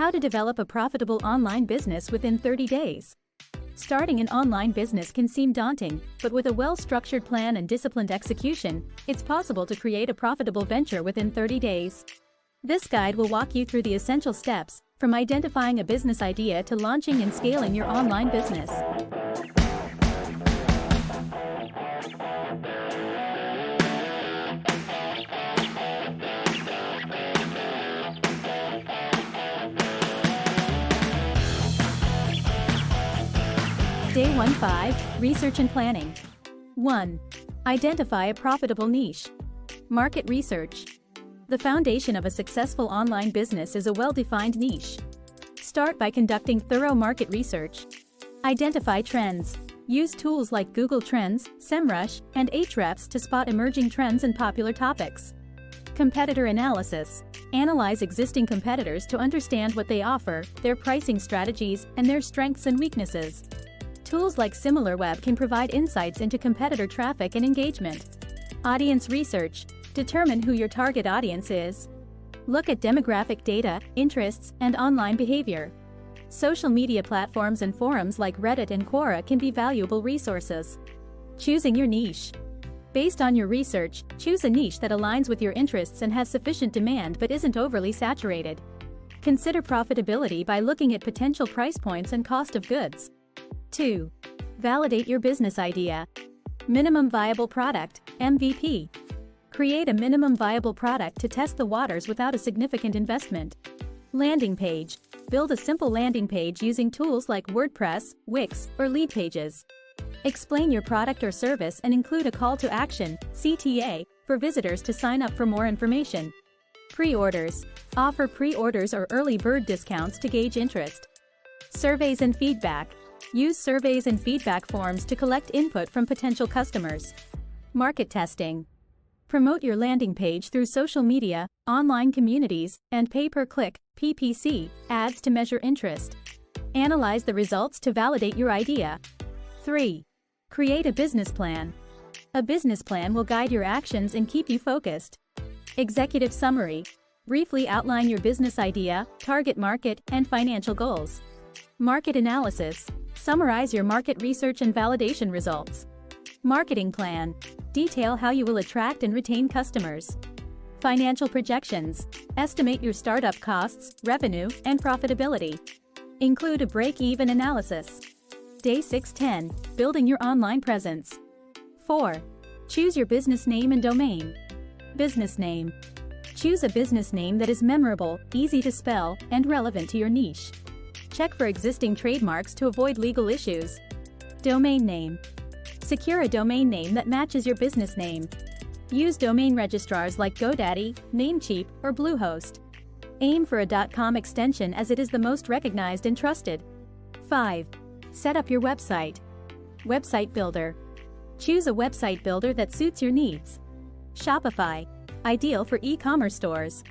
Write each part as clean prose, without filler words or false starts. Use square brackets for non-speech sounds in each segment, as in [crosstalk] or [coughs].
How to develop a profitable online business within 30 days. Starting an online business can seem daunting, but with a well-structured plan and disciplined execution, it's possible to create a profitable venture within 30 days. This guide will walk you through the essential steps, from identifying a business idea to launching and scaling your online business. Day 1-5, Research and Planning. 1. Identify a profitable niche. Market research. The foundation of a successful online business is a well-defined niche. Start by conducting thorough market research. Identify trends. Use tools like Google Trends, SEMrush, and Ahrefs to spot emerging trends and popular topics. Competitor analysis. Analyze existing competitors to understand what they offer, their pricing strategies, and their strengths and weaknesses. Tools like SimilarWeb can provide insights into competitor traffic and engagement. Audience research. Determine who your target audience is. Look at demographic data, interests, and online behavior. Social media platforms and forums like Reddit and Quora can be valuable resources. Choosing your niche. Based on your research, choose a niche that aligns with your interests and has sufficient demand but isn't overly saturated. Consider profitability by looking at potential price points and cost of goods. 2. Validate your business idea. Minimum viable product, MVP. Create a minimum viable product to test the waters without a significant investment. Landing page. Build a simple landing page using tools like WordPress, Wix, or Lead Pages. Explain your product or service and include a call to action, CTA, for visitors to sign up for more information. Pre-orders. Offer pre-orders or early bird discounts to gauge interest. Surveys and feedback. Use surveys and feedback forms to collect input from potential customers. Market testing. Promote your landing page through social media, online communities, and pay-per-click [coughs] ads to measure interest. Analyze the results to validate your idea. 3. Create a business plan. A business plan will guide your actions and keep you focused. Executive summary. Briefly outline your business idea, target market, and financial goals. Market analysis. Summarize your market research and validation results. Marketing plan. Detail how you will attract and retain customers. Financial projections. Estimate your startup costs, revenue, and profitability. Include a break-even analysis. Day 6-10, Building your online presence. 4. Choose your business name and domain. Business name. Choose a business name that is memorable, easy to spell, and relevant to your niche. Check for existing trademarks to avoid legal issues. Domain name. Secure a domain name that matches your business name. Use domain registrars like GoDaddy, Namecheap, or Bluehost. Aim for a .com extension as it is the most recognized and trusted. 5. Set up your website. Website builder. Choose a website builder that suits your needs. Shopify. Ideal for e-commerce stores.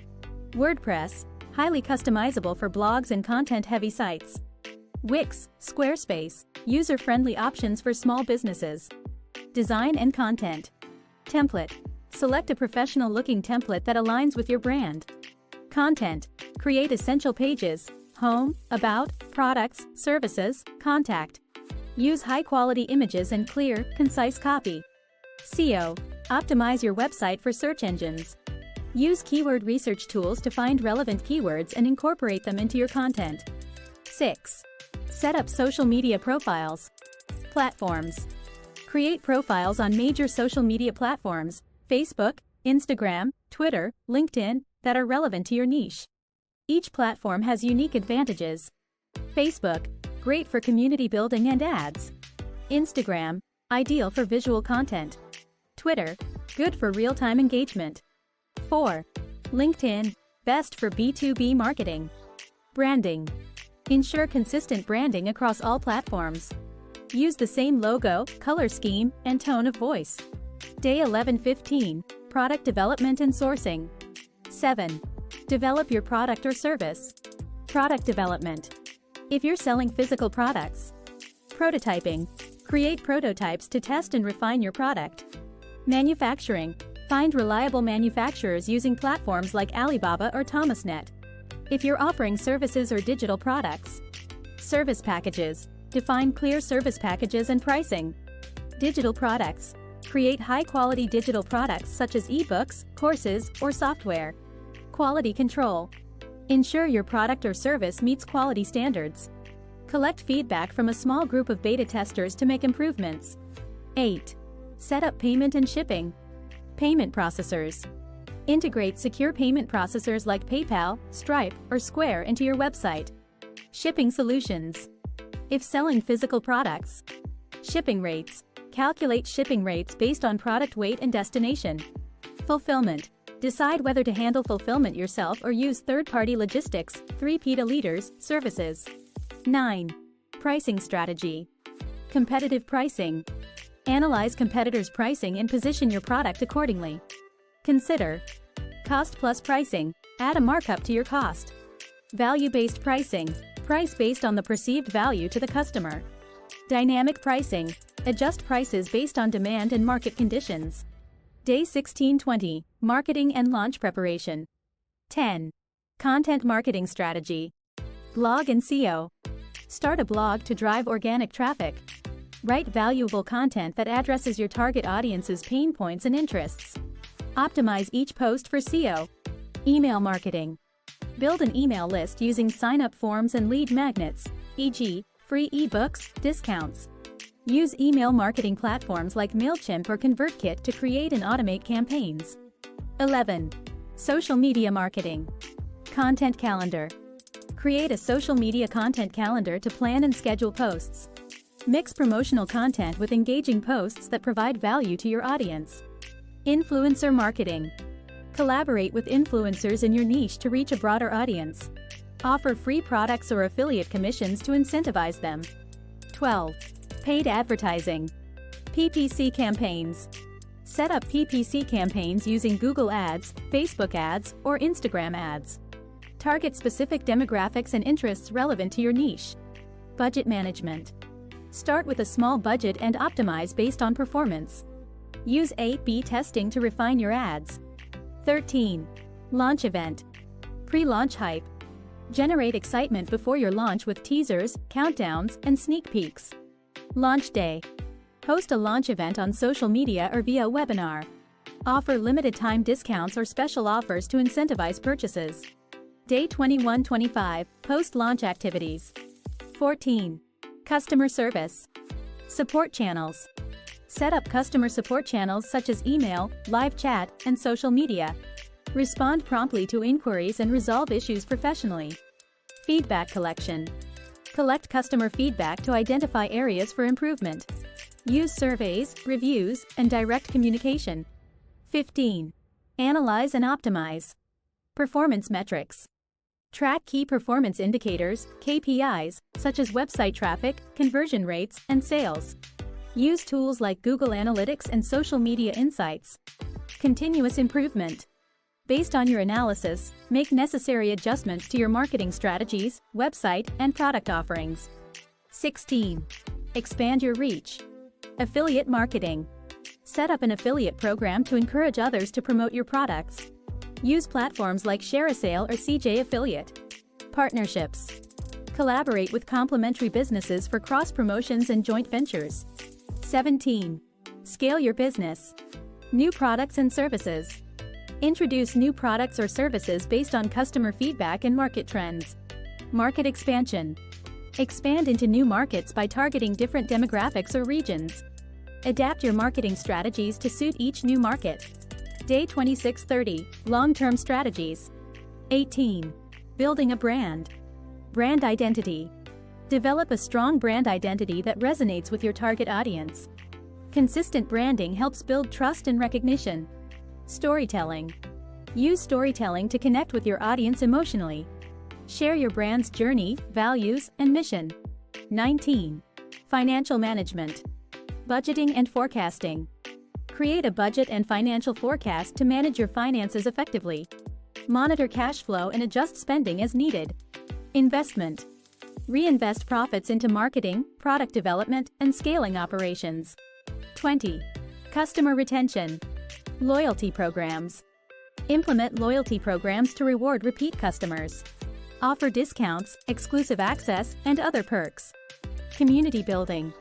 WordPress. Highly customizable for blogs and content-heavy sites. Wix, Squarespace, user-friendly options for small businesses. Design and content. Template. Select a professional-looking template that aligns with your brand. Content. Create essential pages, home, about, products, services, contact. Use high-quality images and clear, concise copy. SEO. Optimize your website for search engines. Use keyword research tools to find relevant keywords and incorporate them into your content. 6. Set up social media profiles. Platforms. Create profiles on major social media platforms, Facebook, Instagram, Twitter, LinkedIn, that are relevant to your niche. Each platform has unique advantages. Facebook, great for community building and ads. Instagram, ideal for visual content. Twitter, good for real-time engagement. 4. LinkedIn, best for B2B marketing. Branding. Ensure consistent branding across all platforms. Use the same logo, color scheme, and tone of voice. Day 11-15, Product development and sourcing. 7. Develop your product or service. Product development. If you're selling physical products. Prototyping. Create prototypes to test and refine your product. Manufacturing. Find reliable manufacturers using platforms like Alibaba or Thomasnet. If you're offering services or digital products. Service packages. Define clear service packages and pricing. Digital products. Create high-quality digital products such as ebooks, courses, or software. Quality control. Ensure your product or service meets quality standards. Collect feedback from a small group of beta testers to make improvements. 8. Set up payment and shipping. Payment processors. Integrate secure payment processors like PayPal, Stripe, or Square into your website. Shipping solutions. If selling physical products. Shipping rates. Calculate shipping rates based on product weight and destination. Fulfillment. Decide whether to handle fulfillment yourself or use third-party logistics, 3PL leaders, services. 9. Pricing strategy. Competitive pricing. Analyze competitors' pricing and position your product accordingly. Consider cost plus pricing. Add a markup to your cost. Value-based pricing. Price based on the perceived value to the customer. Dynamic pricing. Adjust prices based on demand and market conditions. Day 1620. Marketing and launch preparation. 10. Content marketing strategy. Blog and SEO. Start a blog to drive organic traffic. Write valuable content that addresses your target audience's pain points and interests. Optimize each post for SEO. Email marketing. Build an email list using sign-up forms and lead magnets, e.g., free ebooks, discounts. Use email marketing platforms like MailChimp or ConvertKit to create and automate campaigns. 11. Social media marketing. Content calendar. Create a social media content calendar to plan and schedule posts. Mix promotional content with engaging posts that provide value to your audience. Influencer marketing. Collaborate with influencers in your niche to reach a broader audience. Offer free products or affiliate commissions to incentivize them. 12. Paid advertising. PPC campaigns. Set up PPC campaigns using Google Ads, Facebook ads, or Instagram ads. Target specific demographics and interests relevant to your niche. Budget management. Start with a small budget and optimize based on performance. Use A/B testing to refine your ads. 13. Launch event. Pre-launch hype. Generate excitement before your launch with teasers, countdowns, and sneak peeks. Launch day. Host a launch event on social media or via webinar. Offer limited time discounts or special offers to incentivize purchases. Day 21-25, post-launch activities. 14. Customer service. Support channels. Set up customer support channels such as email, live chat, and social media. Respond promptly to inquiries and resolve issues professionally. Feedback collection. Collect customer feedback to identify areas for improvement. Use surveys, reviews, and direct communication. 15. Analyze and optimize. Performance metrics. Track key performance indicators, KPIs, such as website traffic, conversion rates, and sales. Use tools like Google Analytics and social media insights. Continuous improvement. Based on your analysis, make necessary adjustments to your marketing strategies, website, and product offerings. 16. Expand your reach. Affiliate marketing. Set up an affiliate program to encourage others to promote your products. Use platforms like ShareASale or CJ Affiliate. Partnerships. Collaborate with complementary businesses for cross-promotions and joint ventures. 17. Scale your business. New products and services. Introduce new products or services based on customer feedback and market trends. Market expansion. Expand into new markets by targeting different demographics or regions. Adapt your marketing strategies to suit each new market. Day 26-30, long-term strategies. 18. Building a brand. Brand identity. Develop a strong brand identity that resonates with your target audience. Consistent branding helps build trust and recognition. Storytelling. Use storytelling to connect with your audience emotionally. Share your brand's journey, values, and mission. 19. Financial management. Budgeting and forecasting. Create a budget and financial forecast to manage your finances effectively. Monitor cash flow and adjust spending as needed. Investment. Reinvest profits into marketing, product development, and scaling operations. 20. Customer retention. Loyalty programs. Implement loyalty programs to reward repeat customers. Offer discounts, exclusive access, and other perks. Community building.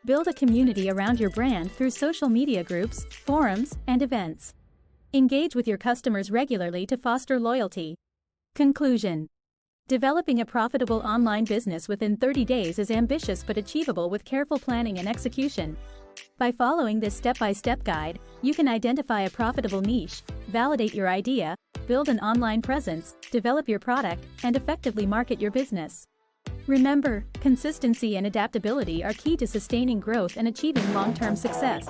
Build a community around your brand through social media groups, forums, and events. Engage with your customers regularly to foster loyalty. Conclusion. Developing a profitable online business within 30 days is ambitious but achievable with careful planning and execution. By following this step-by-step guide, you can identify a profitable niche, validate your idea, build an online presence, develop your product, and effectively market your business. Remember, consistency and adaptability are key to sustaining growth and achieving long-term success.